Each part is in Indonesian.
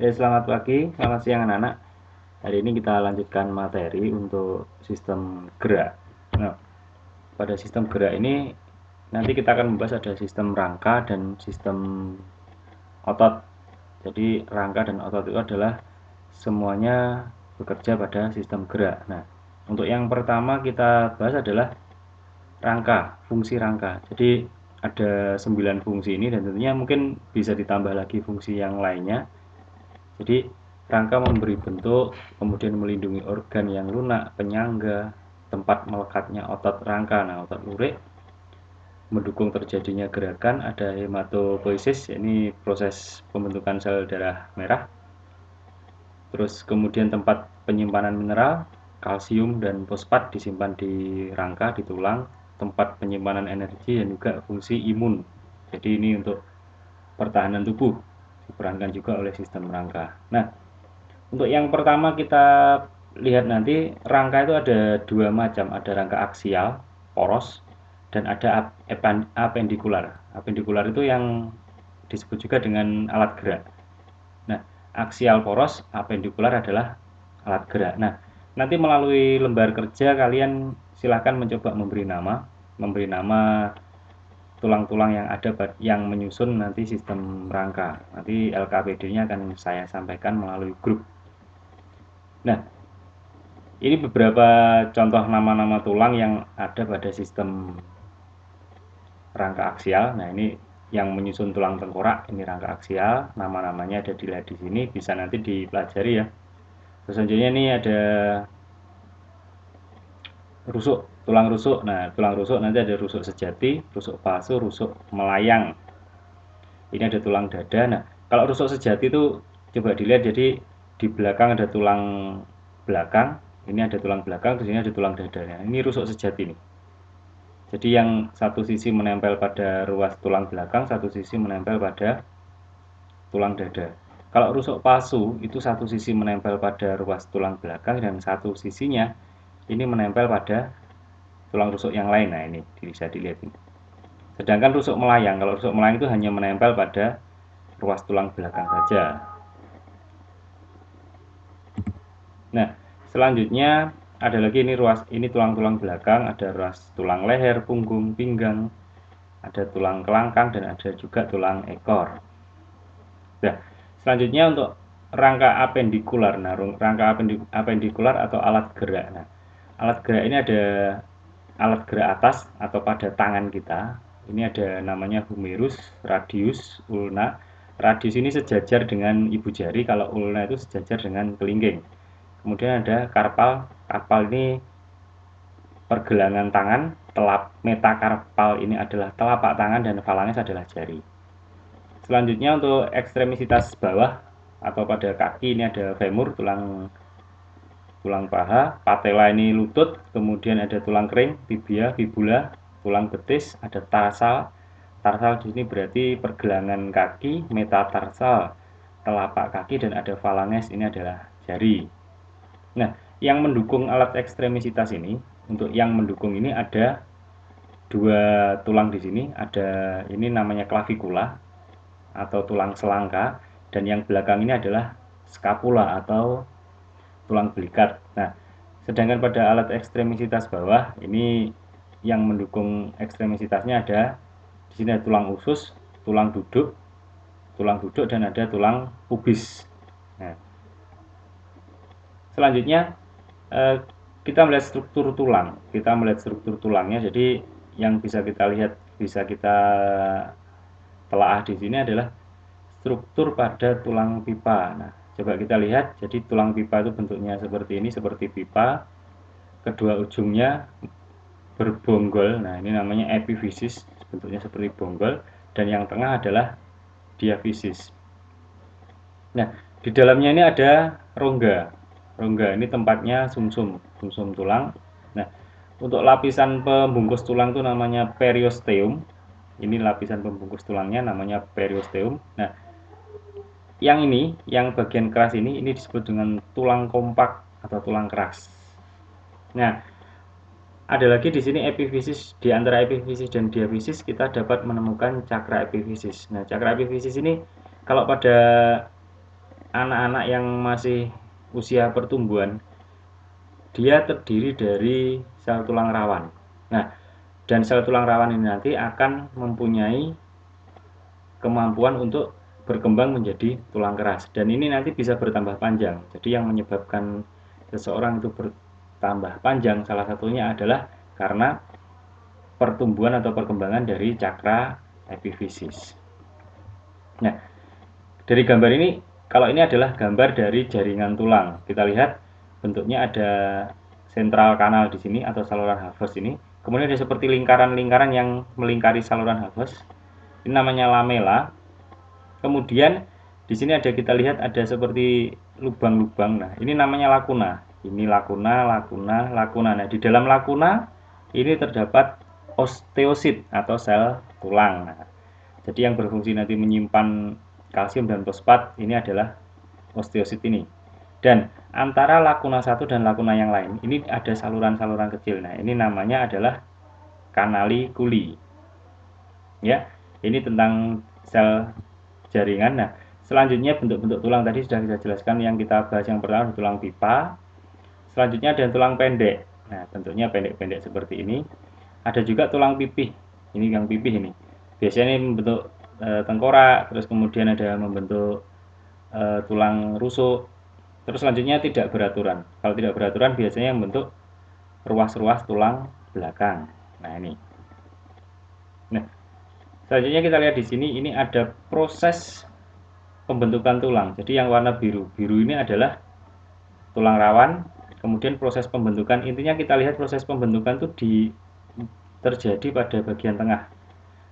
Selamat pagi, selamat siang anak-anak. Hari ini kita lanjutkan materi untuk sistem gerak. Nah, pada sistem gerak ini nanti kita akan membahas ada sistem rangka dan sistem otot. Jadi rangka dan otot itu adalah semuanya bekerja pada sistem gerak. Nah, untuk yang pertama kita bahas adalah rangka, fungsi rangka. Jadi ada 9 fungsi ini dan tentunya mungkin bisa ditambah lagi fungsi yang lainnya. Jadi rangka memberi bentuk, kemudian melindungi organ yang lunak, penyangga, tempat melekatnya otot rangka. Nah, otot lurik mendukung terjadinya gerakan, ada hematopoiesis, ini proses pembentukan sel darah merah. Terus kemudian tempat penyimpanan mineral, kalsium dan fosfat disimpan di rangka, di tulang, tempat penyimpanan energi dan juga fungsi imun. Jadi ini untuk pertahanan tubuh diperankan juga oleh sistem rangka. Nah, untuk yang pertama kita lihat nanti rangka itu ada dua macam, ada rangka aksial, poros, dan ada apendikular. Apendikular itu yang disebut juga dengan alat gerak. Nah, aksial poros, apendikular adalah alat gerak. Nah, nanti melalui lembar kerja kalian silahkan mencoba memberi nama tulang-tulang yang ada yang menyusun nanti sistem rangka. Nanti LKPD-nya akan saya sampaikan melalui grup. Nah, ini beberapa contoh nama-nama tulang yang ada pada sistem rangka aksial. Nah, ini yang menyusun tulang tengkorak, ini rangka aksial, nama-namanya ada dilihat di sini, bisa nanti dipelajari ya. Terus selanjutnya ini ada rusuk, tulang rusuk. Nah, tulang rusuk nanti ada rusuk sejati, rusuk palsu, rusuk melayang. Ini ada tulang dada. Nah, kalau rusuk sejati itu coba dilihat, jadi di belakang ada tulang belakang, ini ada tulang belakang, di sini ada tulang dada. Nah, ini rusuk sejati nih. Jadi yang satu sisi menempel pada ruas tulang belakang, satu sisi menempel pada tulang dada. Kalau rusuk palsu itu satu sisi menempel pada ruas tulang belakang dan satu sisinya ini menempel pada tulang rusuk yang lain. Nah, ini bisa dilihat ini. Sedangkan rusuk melayang, kalau rusuk melayang itu hanya menempel pada ruas tulang belakang saja. Nah, selanjutnya ada lagi ini ruas, ini tulang-tulang belakang, ada ruas tulang leher, punggung, pinggang, ada tulang kelangkang dan ada juga tulang ekor. Nah, selanjutnya untuk rangka apendikular. Nah, rangka apendikular atau alat gerak. Nah, alat gerak ini ada alat gerak atas atau pada tangan kita. Ini ada namanya humerus, radius, ulna. Radius ini sejajar dengan ibu jari, kalau ulna itu sejajar dengan kelingking. Kemudian ada karpal. Karpal ini pergelangan tangan, metakarpal ini adalah telapak tangan dan falanges adalah jari. Selanjutnya untuk ekstremisitas bawah atau pada kaki ini ada femur, tulang paha, patella ini lutut, kemudian ada tulang kering, tibia, fibula, tulang betis, ada tarsal. Tarsal di sini berarti pergelangan kaki, metatarsal, telapak kaki dan ada falanges ini adalah jari. Nah, yang mendukung alat ekstremisitas ini, untuk yang mendukung ini ada dua tulang di sini, ada ini namanya clavikula atau tulang selangka dan yang belakang ini adalah scapula atau tulang belikat. Nah, sedangkan pada alat ekstremisitas bawah ini yang mendukung ekstremisitasnya ada di sini ada tulang usus, tulang duduk dan ada tulang pubis. Nah, selanjutnya eh, kita melihat struktur tulang. Kita melihat struktur tulangnya. Jadi yang bisa kita lihat, bisa kita telaah di sini adalah struktur pada tulang pipa. Nah, coba kita lihat. Jadi tulang pipa itu bentuknya seperti ini, seperti pipa. Kedua ujungnya berbonggol. Nah, ini namanya epifisis, bentuknya seperti bonggol. Dan yang tengah adalah diafisis. Nah, di dalamnya ini ada rongga. Rongga ini tempatnya sumsum, sumsum tulang. Nah, untuk lapisan pembungkus tulang itu namanya periosteum. Ini lapisan pembungkus tulangnya namanya periosteum. Nah, yang bagian keras ini disebut dengan tulang kompak atau tulang keras. Nah, ada lagi di sini epifisis. Di antara epifisis dan diafisis kita dapat menemukan cakra epifisis. Nah, cakra epifisis ini kalau pada anak-anak yang masih usia pertumbuhan, dia terdiri dari sel tulang rawan. Nah, dan sel tulang rawan ini nanti akan mempunyai kemampuan untuk berkembang menjadi tulang keras, dan ini nanti bisa bertambah panjang. Jadi yang menyebabkan seseorang itu bertambah panjang salah satunya adalah karena pertumbuhan atau perkembangan dari cakra epifisis. Nah, dari gambar ini, kalau ini adalah gambar dari jaringan tulang. Kita lihat bentuknya ada sentral kanal di sini atau saluran Havers ini. Kemudian ada seperti lingkaran-lingkaran yang melingkari saluran Havers. Ini namanya lamela. Kemudian di sini ada, kita lihat ada seperti lubang-lubang. Nah, ini namanya lakuna. Ini lakuna, lakuna, lakuna. Nah, di dalam lakuna ini terdapat osteosit atau sel tulang. Nah, jadi yang berfungsi nanti menyimpan kalsium dan fosfat ini adalah osteosit ini. Dan antara lakuna satu dan lakuna yang lain ini ada saluran-saluran kecil. Nah, ini namanya adalah kanalikuli. Ya, ini tentang sel jaringan. Nah, selanjutnya bentuk-bentuk tulang tadi sudah kita jelaskan. Yang kita bahas yang pertama tulang pipa. Selanjutnya ada tulang pendek. Nah, bentuknya pendek-pendek seperti ini. Ada juga tulang pipih. Ini yang pipih ini. Biasanya ini membentuk tengkorak, terus kemudian ada membentuk tulang rusuk. Terus selanjutnya tidak beraturan. Kalau tidak beraturan biasanya membentuk ruas-ruas tulang belakang. Nah, ini. Nah, selanjutnya kita lihat di sini, ini ada proses pembentukan tulang. Jadi yang warna biru. Biru ini adalah tulang rawan. Kemudian proses pembentukan, intinya kita lihat proses pembentukan itu terjadi pada bagian tengah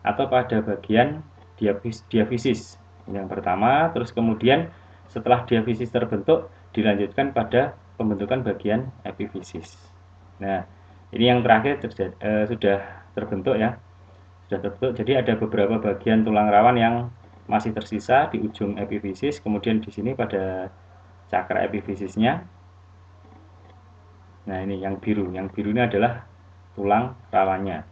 atau pada bagian diafisis yang pertama, terus kemudian setelah diafisis terbentuk dilanjutkan pada pembentukan bagian epifisis. Nah, ini yang terakhir sudah terbentuk ya, sudah terbentuk. Jadi ada beberapa bagian tulang rawan yang masih tersisa di ujung epifisis, kemudian di sini pada cakra epifisisnya. Nah, ini yang biru ini adalah tulang rawannya.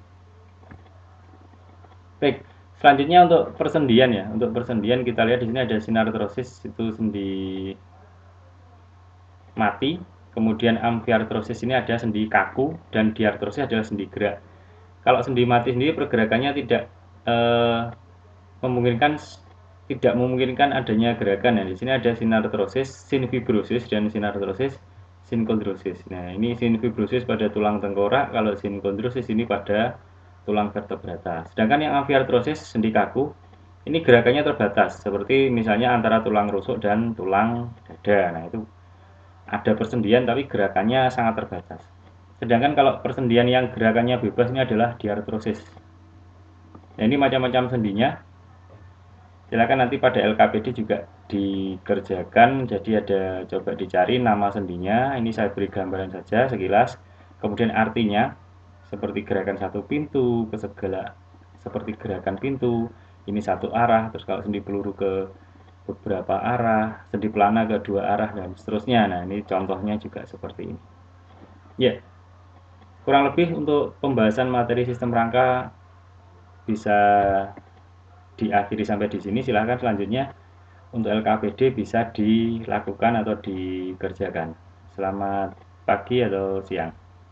Baik, selanjutnya untuk persendian ya. Untuk persendian kita lihat di sini ada sinartrosis, itu sendi mati. Kemudian amfiartrosis ini ada sendi kaku, dan diartrosis adalah sendi gerak. Kalau sendi mati sendiri pergerakannya memungkinkan tidak memungkinkan adanya gerakan ya. Di sini ada sinartrosis, sinfibrosis, dan sinartrosis, sinkondrosis. Nah, ini sinfibrosis pada tulang tengkorak, kalau sinkondrosis ini pada tulang vertebrata. Sedangkan yang amfiartrosis, sendi kaku, ini gerakannya terbatas, seperti misalnya antara tulang rusuk dan tulang dada. Nah, itu ada persendian tapi gerakannya sangat terbatas. Sedangkan kalau persendian yang gerakannya bebas ini adalah diartrosis. Nah, ini macam-macam sendinya. Silakan nanti pada LKPD juga dikerjakan. Jadi ada, coba dicari nama sendinya. Ini saya beri gambaran saja sekilas. Kemudian artinya seperti gerakan satu pintu ke segala, seperti gerakan pintu ini satu arah, terus kalau sendi peluru ke beberapa arah, sendi pelana ke dua arah, dan seterusnya. Nah, ini contohnya juga seperti ini. Ya, kurang lebih untuk pembahasan materi sistem rangka bisa diakhiri sampai di sini. Silahkan selanjutnya untuk LKPD bisa dilakukan atau dikerjakan. Selamat pagi atau siang.